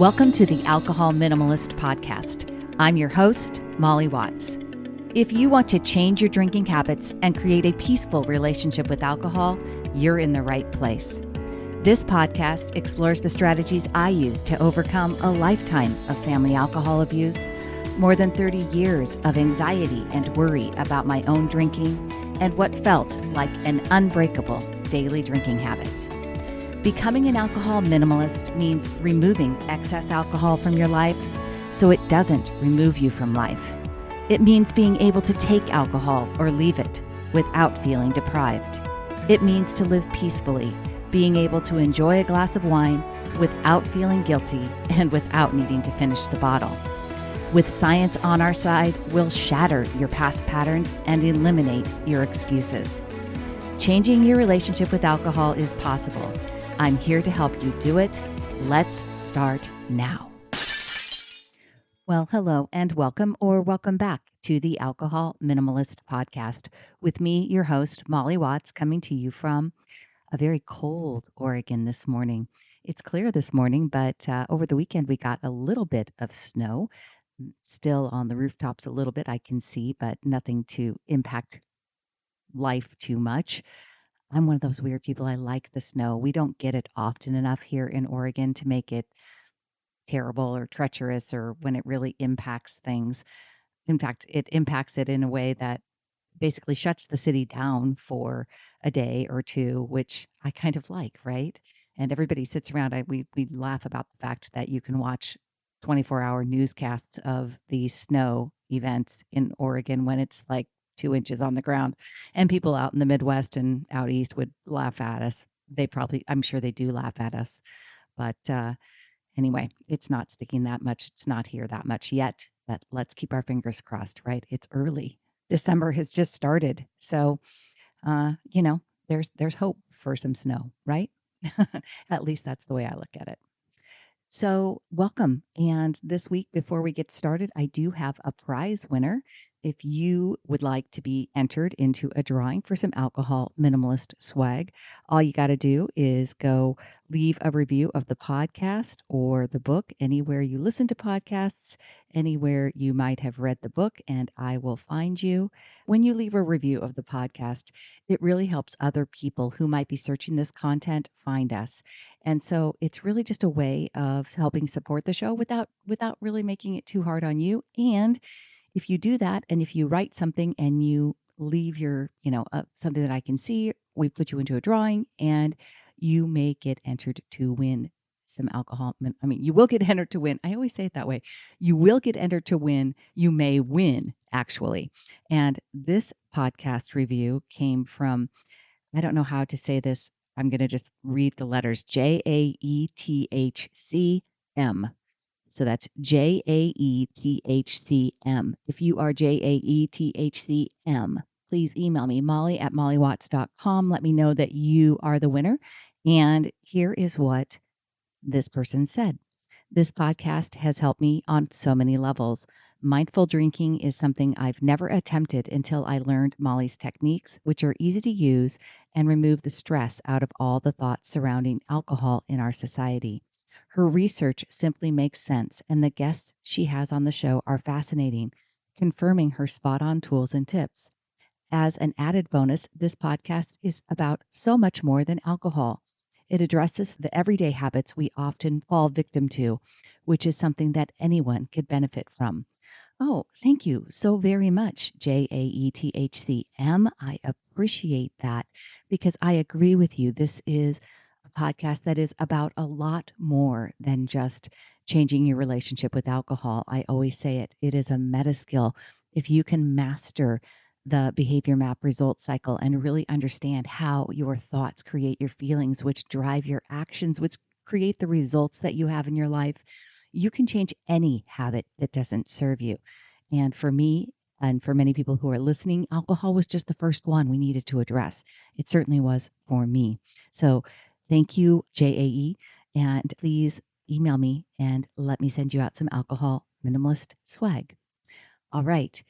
Welcome to the Alcohol Minimalist Podcast. I'm your host, Molly Watts. If you want to change your drinking habits and create a peaceful relationship with alcohol, you're in the right place. This podcast explores the strategies I use to overcome a lifetime of family alcohol abuse, more than 30 years of anxiety and worry about my own drinking, and what felt like an unbreakable daily drinking habit. Becoming an alcohol minimalist means removing excess alcohol from your life so it doesn't remove you from life. It means being able to take alcohol or leave it without feeling deprived. It means to live peacefully, being able to enjoy a glass of wine without feeling guilty and without needing to finish the bottle. With science on our side, we'll shatter your past patterns and eliminate your excuses. Changing your relationship with alcohol is possible. I'm here to help you do it. Let's start now. Well, hello and welcome back to the Alcohol Minimalist Podcast with me, your host, Molly Watts, coming to you from a very cold Oregon this morning. It's clear this morning, but over the weekend we got a little bit of snow. Still on the rooftops a little bit, I can see, but nothing to impact life too much. I'm one of those weird people. I like the snow. We don't get it often enough here in Oregon to make it terrible or treacherous or when it really impacts things. In fact, it impacts it in a way that basically shuts the city down for a day or two, which I kind of like, right? And everybody sits around. We laugh about the fact that you can watch 24-hour newscasts of the snow events in Oregon when it's like 2 inches on the ground. And people out in the Midwest and out east would laugh at us. I'm sure they do laugh at us. But anyway, it's not sticking that much. It's not here that much yet. But let's keep our fingers crossed, right? It's early. December has just started. So, there's hope for some snow, right? At least that's the way I look at it. So welcome. And this week, before we get started, I do have a prize winner. If you would like to be entered into a drawing for some alcohol minimalist swag, all you got to do is go leave a review of the podcast or the book anywhere you listen to podcasts, anywhere you might have read the book, and I will find you. When you leave a review of the podcast, it really helps other people who might be searching this content find us. And so it's really just a way of helping support the show without really making it too hard on you. And if you do that, and if you write something and you leave your, something that I can see, we put you into a drawing and you may get entered to win some alcohol. I mean, you will get entered to win. I always say it that way. You will get entered to win. You may win, actually. And this podcast review came from, I don't know how to say this. I'm going to just read the letters, Jaethcm. So that's Jaethcm. If you are Jaethcm, please email me, molly@mollywatts.com. Let me know that you are the winner. And here is what this person said. This podcast has helped me on so many levels. Mindful drinking is something I've never attempted until I learned Molly's techniques, which are easy to use and remove the stress out of all the thoughts surrounding alcohol in our society. Her research simply makes sense, and the guests she has on the show are fascinating, confirming her spot-on tools and tips. As an added bonus, this podcast is about so much more than alcohol. It addresses the everyday habits we often fall victim to, which is something that anyone could benefit from. Oh, thank you so very much, Jaethcm. I appreciate that because I agree with you. This is a podcast that is about a lot more than just changing your relationship with alcohol. I always say it. It is a meta skill. If you can master the behavior map result cycle and really understand how your thoughts create your feelings, which drive your actions, which create the results that you have in your life, you can change any habit that doesn't serve you. And for me, and for many people who are listening, alcohol was just the first one we needed to address. It certainly was for me. So thank you, JAE, and please email me and let me send you out some alcohol minimalist swag. All right.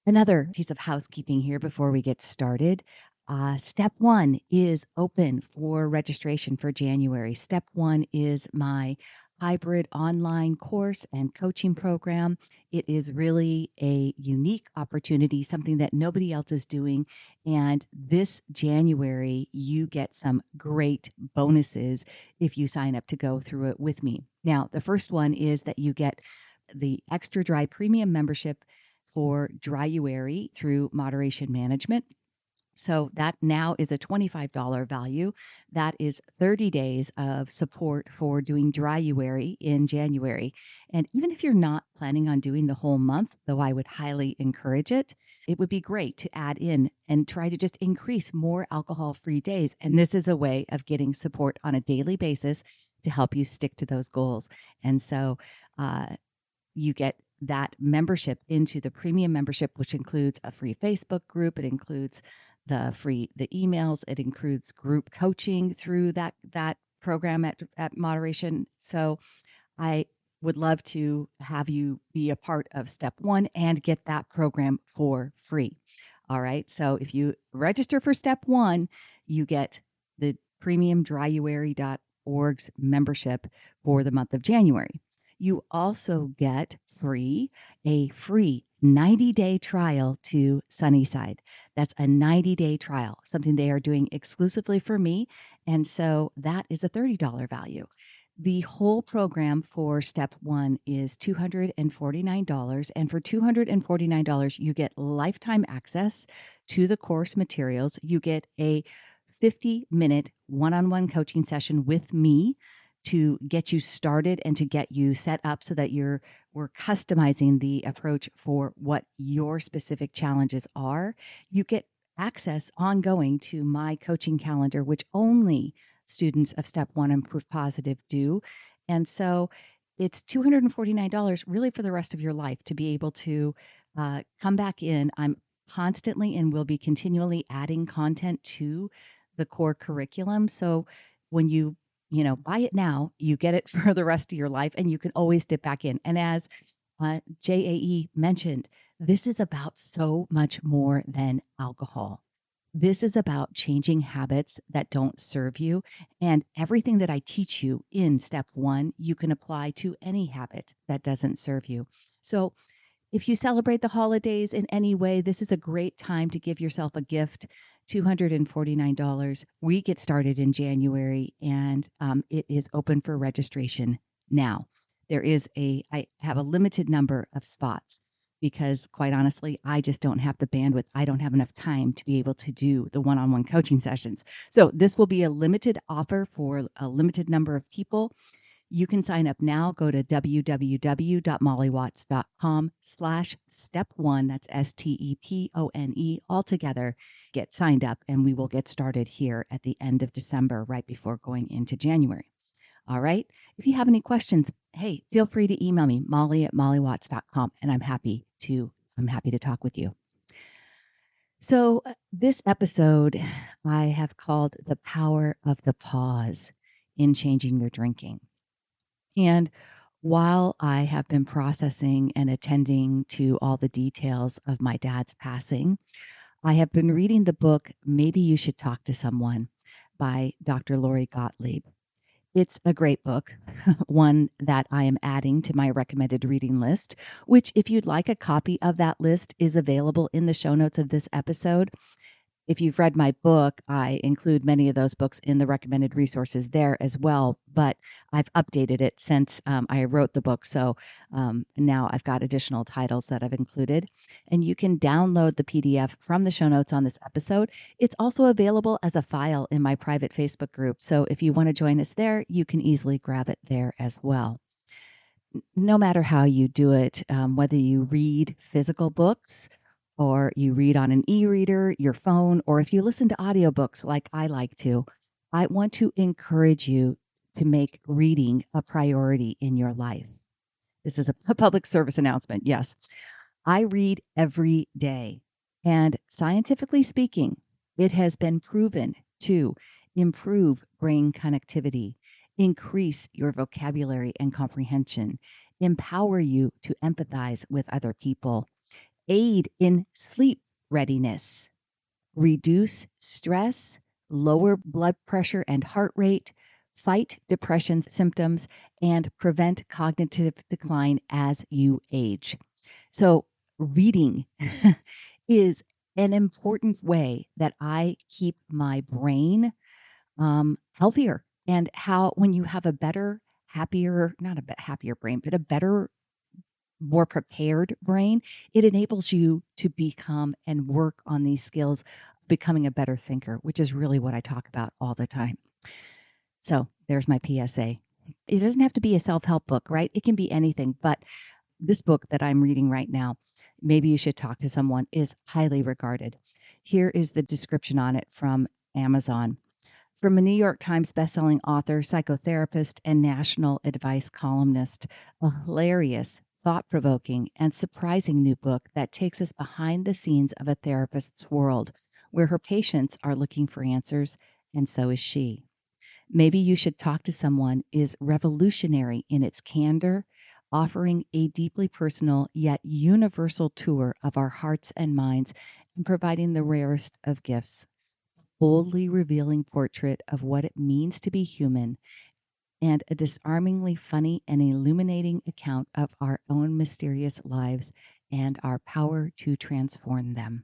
Another piece of housekeeping here before we get started. Step 1 is open for registration for January. Step 1 is my hybrid online course and coaching program. It is really a unique opportunity, something that nobody else is doing. And this January, you get some great bonuses if you sign up to go through it with me. Now, the first one is that you get the Extra Dry Premium membership for Dryuary through Moderation Management. So that now is a $25 value. That is 30 days of support for doing Dryuary in January. And even if you're not planning on doing the whole month, though I would highly encourage it, it would be great to add in and try to just increase more alcohol-free days. And this is a way of getting support on a daily basis to help you stick to those goals. And so you get that membership into the premium membership, which includes a free Facebook group. It includes the emails. It includes group coaching through that program at Moderation. So I would love to have you be a part of step one and get that program for free. All right. So if you register for step one, you get the premium dryuary.org's membership for the month of January. You also get a free 90-day trial to Sunnyside. That's a 90-day trial, something they are doing exclusively for me. And so that is a $30 value. The whole program for step one is $249. And for $249, you get lifetime access to the course materials. You get a 50-minute one-on-one coaching session with me to get you started and to get you set up so that we're customizing the approach for what your specific challenges are. You get access ongoing to my coaching calendar, which only students of step one and proof positive do. And so it's $249 really for the rest of your life to be able to come back in. I'm constantly and will be continually adding content to the core curriculum. So when you buy it now, you get it for the rest of your life, and you can always dip back in. And as JAE mentioned, this is about so much more than alcohol. This is about changing habits that don't serve you. And everything that I teach you in step one, you can apply to any habit that doesn't serve you. So if you celebrate the holidays in any way, this is a great time to give yourself a gift. $249. We get started in January, and it is open for registration now. I have a limited number of spots because, quite honestly, I just don't have the bandwidth. I don't have enough time to be able to do the one-on-one coaching sessions. So this will be a limited offer for a limited number of people. You can sign up now. Go to www.mollywatts.com/step1. That's STEPONE all together. Get signed up, and we will get started here at the end of December, right before going into January. All right. If you have any questions, hey, feel free to email me, molly@mollywatts.com, and I'm happy to talk with you. So this episode I have called The Power of the Pause in Changing Your Drinking. And while I have been processing and attending to all the details of my dad's passing, I have been reading the book, Maybe You Should Talk to Someone by Dr. Lori Gottlieb. It's a great book, one that I am adding to my recommended reading list, which, if you'd like a copy of that list, is available in the show notes of this episode. If you've read my book, I include many of those books in the recommended resources there as well, but I've updated it since I wrote the book. So now I've got additional titles that I've included, and you can download the PDF from the show notes on this episode. It's also available as a file in my private Facebook group. So if you want to join us there, you can easily grab it there as well. No matter how you do it, whether you read physical books or you read on an e-reader, your phone, or if you listen to audiobooks like I like to, I want to encourage you to make reading a priority in your life. This is a public service announcement. Yes, I read every day. And scientifically speaking, it has been proven to improve brain connectivity, increase your vocabulary and comprehension, empower you to empathize with other people, aid in sleep readiness, reduce stress, lower blood pressure and heart rate, fight depression symptoms, and prevent cognitive decline as you age. So, reading is an important way that I keep my brain healthier. And how, when you have a better, happier, not a happier brain, but a better, more prepared brain, it enables you to become and work on these skills, becoming a better thinker, which is really what I talk about all the time. So there's my PSA. It doesn't have to be a self-help book, right? It can be anything. But this book that I'm reading right now, maybe you should talk to someone, is highly regarded. Here is the description on it from Amazon. From a New York Times bestselling author, psychotherapist, and national advice columnist, a hilarious, thought-provoking, and surprising new book that takes us behind the scenes of a therapist's world, where her patients are looking for answers, and so is she. Maybe You Should Talk to Someone is revolutionary in its candor, offering a deeply personal yet universal tour of our hearts and minds and providing the rarest of gifts, boldly revealing portrait of what it means to be human, and a disarmingly funny and illuminating account of our own mysterious lives and our power to transform them.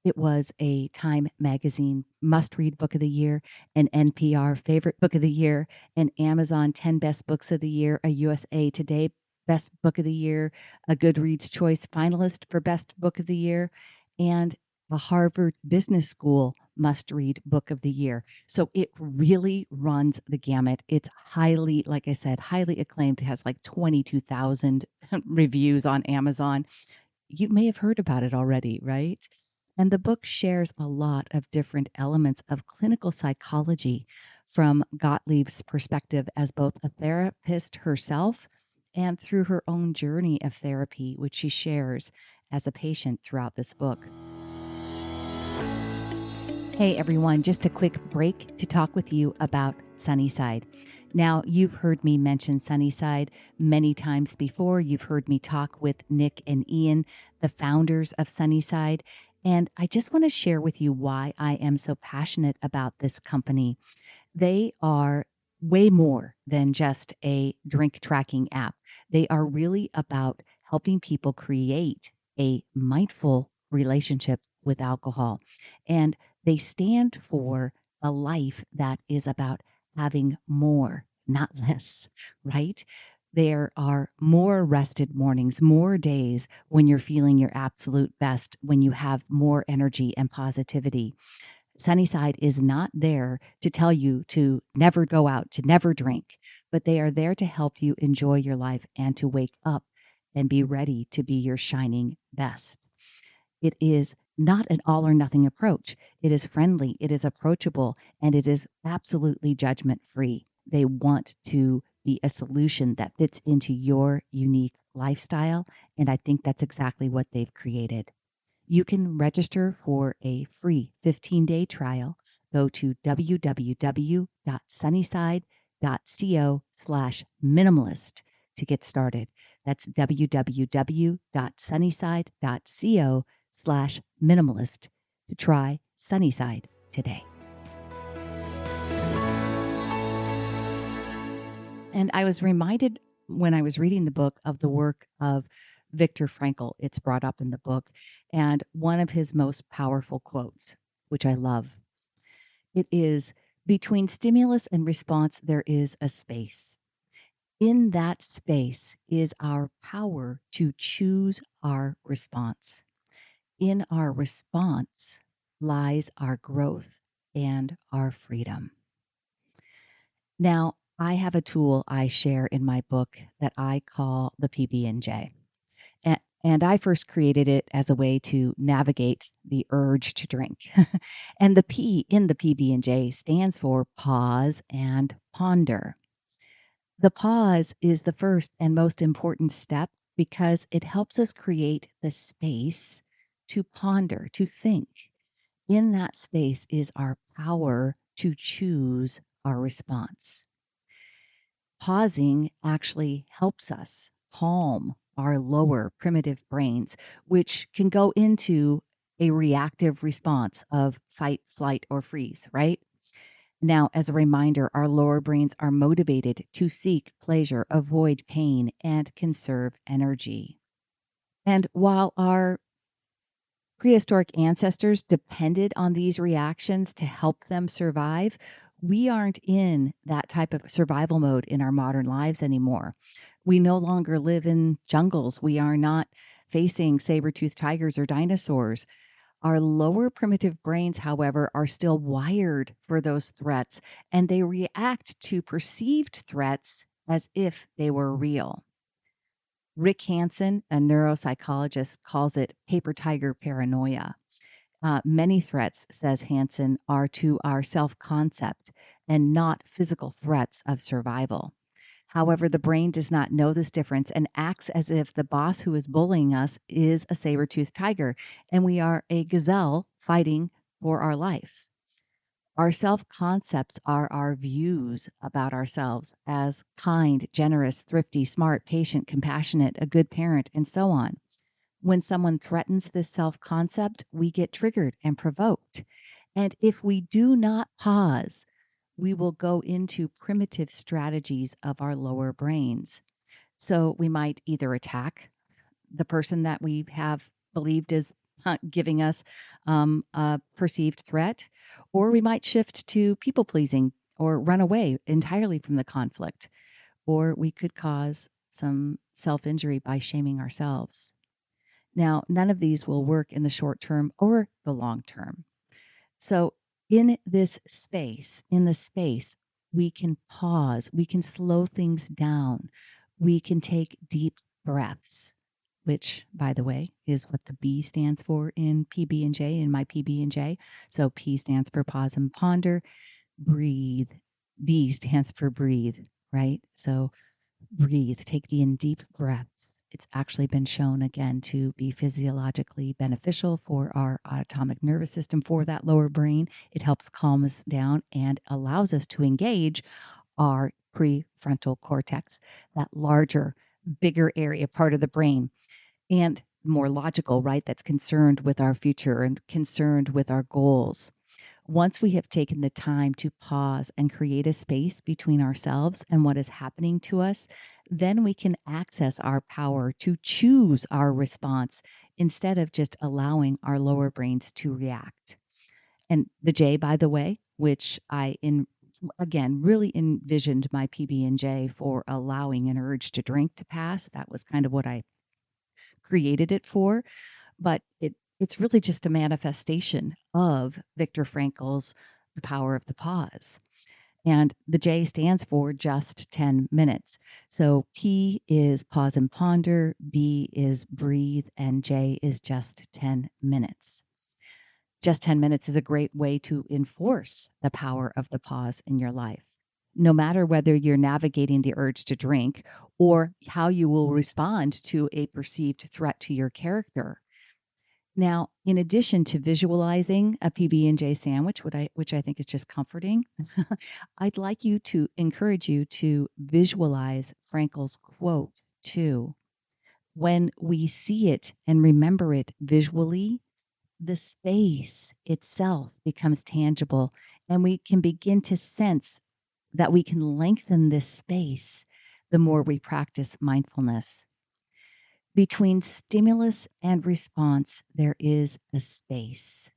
It was a Time Magazine must-read book of the year, an NPR favorite book of the year, an Amazon 10 best books of the year, a USA Today best book of the year, a Goodreads Choice finalist for best book of the year, and a Harvard Business School must-read book of the year. So it really runs the gamut. It's highly, like I said, highly acclaimed. It has like 22,000 reviews on Amazon. You may have heard about it already, right? And the book shares a lot of different elements of clinical psychology from Gottlieb's perspective as both a therapist herself and through her own journey of therapy, which she shares as a patient throughout this book. Hey everyone, just a quick break to talk with you about Sunnyside. Now, you've heard me mention Sunnyside many times before. You've heard me talk with Nick and Ian, the founders of Sunnyside. And I just want to share with you why I am so passionate about this company. They are way more than just a drink tracking app. They are really about helping people create a mindful relationship with alcohol. And they stand for a life that is about having more, not less, right? There are more rested mornings, more days when you're feeling your absolute best, when you have more energy and positivity. Sunnyside is not there to tell you to never go out, to never drink, but they are there to help you enjoy your life and to wake up and be ready to be your shining best. It is not an all or nothing approach. It is friendly, it is approachable, and it is absolutely judgment free. They want to be a solution that fits into your unique lifestyle, and I think that's exactly what they've created. You can register for a free 15-day trial. Go to www.sunnyside.co/minimalist to get started. That's www.sunnyside.co/minimalist to try Sunnyside today. And I was reminded when I was reading the book of the work of Viktor Frankl. It's brought up in the book, and one of his most powerful quotes, which I love. It is, "Between stimulus and response, there is a space. In that space is our power to choose our response. In our response lies our growth and our freedom." Now, I have a tool I share in my book that I call the PB&J. And I first created it as a way to navigate the urge to drink. And the P in the PB&J stands for pause and ponder. The pause is the first and most important step because it helps us create the space to ponder, to think. In that space is our power to choose our response. Pausing actually helps us calm our lower primitive brains, which can go into a reactive response of fight, flight, or freeze, right? Now, as a reminder, our lower brains are motivated to seek pleasure, avoid pain, and conserve energy. And while our prehistoric ancestors depended on these reactions to help them survive, we aren't in that type of survival mode in our modern lives anymore. We no longer live in jungles. We are not facing saber-toothed tigers or dinosaurs. Our lower primitive brains, however, are still wired for those threats, and they react to perceived threats as if they were real. Rick Hansen, a neuropsychologist, calls it paper tiger paranoia. Many threats, says Hansen, are to our self concept and not physical threats of survival. However, the brain does not know this difference and acts as if the boss who is bullying us is a saber toothed tiger and we are a gazelle fighting for our life. Our self concepts are our views about ourselves as kind, generous, thrifty, smart, patient, compassionate, a good parent, and so on. When someone threatens this self concept, we get triggered and provoked. And if we do not pause, we will go into primitive strategies of our lower brains. So we might either attack the person that we have believed is giving us a perceived threat, or we might shift to people pleasing or run away entirely from the conflict, or we could cause some self injury by shaming ourselves. Now, none of these will work in the short term or the long term. So, in the space, we can pause, we can slow things down, we can take deep breaths, which, by the way, is what the B stands for in PB&J, in my PB&J. So, P stands for pause and ponder, breathe. B stands for breathe, right? So, breathe, take in deep breaths. It's actually been shown again to be physiologically beneficial for our autonomic nervous system, for that lower brain. It helps calm us down and allows us to engage our prefrontal cortex, that larger, bigger area part of the brain, and more logical, right? That's concerned with our future and concerned with our goals. Once we have taken the time to pause and create a space between ourselves and what is happening to us, then we can access our power to choose our response instead of just allowing our lower brains to react. And the J, by the way, which again really envisioned my PB&J for allowing an urge to drink to pass. That was kind of what I created it for, but it's really just a manifestation of Viktor Frankl's The Power of the Pause. And the J stands for just 10 minutes. So P is pause and ponder, B is breathe, and J is just 10 minutes. Just 10 minutes is a great way to enforce the power of the pause in your life. No matter whether you're navigating the urge to drink or how you will respond to a perceived threat to your character. Now, in addition to visualizing a PB&J sandwich, which I think is just comforting, I'd like you to encourage you to visualize Frankel's quote too. When we see it and remember it visually, the space itself becomes tangible, and we can begin to sense that we can lengthen this space the more we practice mindfulness. Between stimulus and response, there is a space.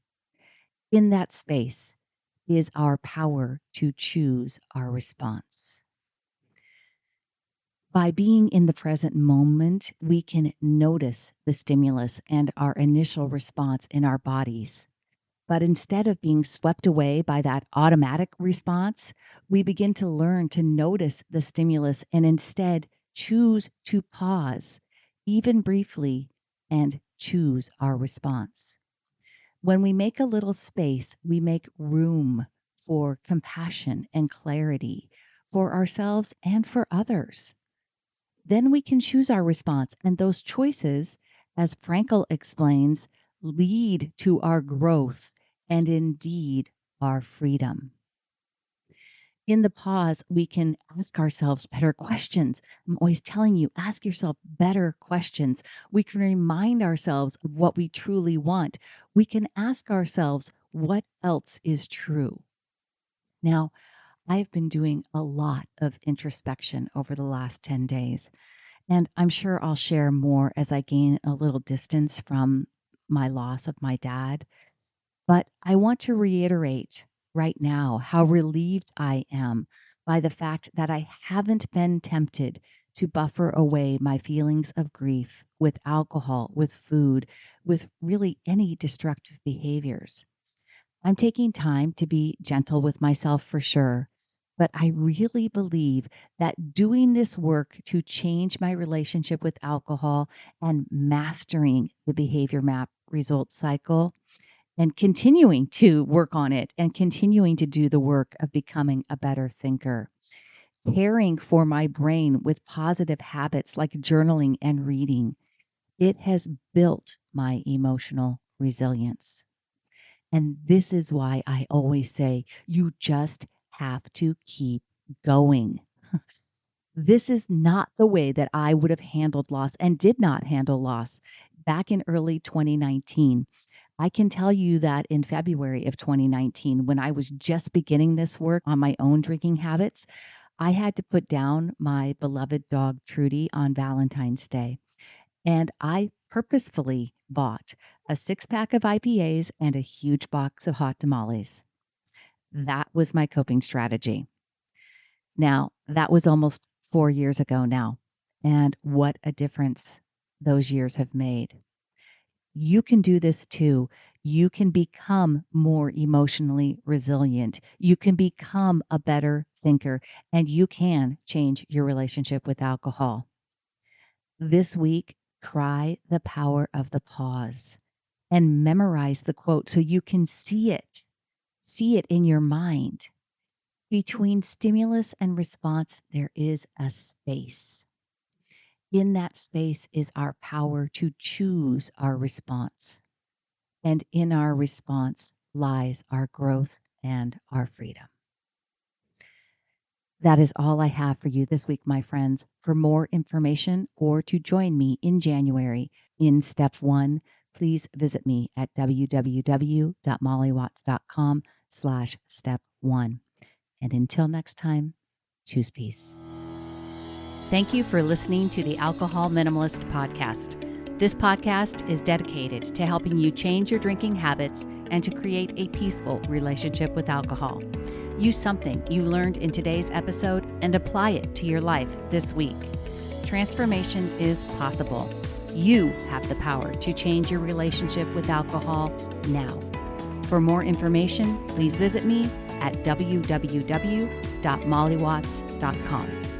In that space is our power to choose our response. By being in the present moment, we can notice the stimulus and our initial response in our bodies. But instead of being swept away by that automatic response, we begin to learn to notice the stimulus and instead choose to pause, even briefly, and choose our response. When we make a little space, we make room for compassion and clarity for ourselves and for others. Then we can choose our response, and those choices, as Frankel explains, lead to our growth and indeed our freedom. In the pause, we can ask ourselves better questions. I'm always telling you, ask yourself better questions. We can remind ourselves of what we truly want. We can ask ourselves, what else is true? Now, I've been doing a lot of introspection over the last 10 days, and I'm sure I'll share more as I gain a little distance from my loss of my dad. But I want to reiterate right now how relieved I am by the fact that I haven't been tempted to buffer away my feelings of grief with alcohol, with food, with really any destructive behaviors. I'm taking time to be gentle with myself for sure, but I really believe that doing this work to change my relationship with alcohol and mastering the behavior map results cycle and continuing to work on it and continuing to do the work of becoming a better thinker, caring for my brain with positive habits like journaling and reading, it has built my emotional resilience. And this is why I always say, you just have to keep going. This is not the way that I would have handled loss and did not handle loss back in early 2019. I can tell you that in February of 2019, when I was just beginning this work on my own drinking habits, I had to put down my beloved dog, Trudy, on Valentine's Day. And I purposefully bought a 6-pack of IPAs and a huge box of hot tamales. That was my coping strategy. Now, that was almost 4 years ago now. And what a difference those years have made. You can do this too. You can become more emotionally resilient. You can become a better thinker, and you can change your relationship with alcohol. This week, cry the power of the pause and memorize the quote so you can see it in your mind. Between stimulus and response, there is a space. In that space is our power to choose our response. And in our response lies our growth and our freedom. That is all I have for you this week, my friends. For more information or to join me in January in Step 1, please visit me at www.mollywatts.com/step1. And until next time, choose peace. Thank you for listening to the Alcohol Minimalist Podcast. This podcast is dedicated to helping you change your drinking habits and to create a peaceful relationship with alcohol. Use something you learned in today's episode and apply it to your life this week. Transformation is possible. You have the power to change your relationship with alcohol now. For more information, please visit me at www.mollywatts.com.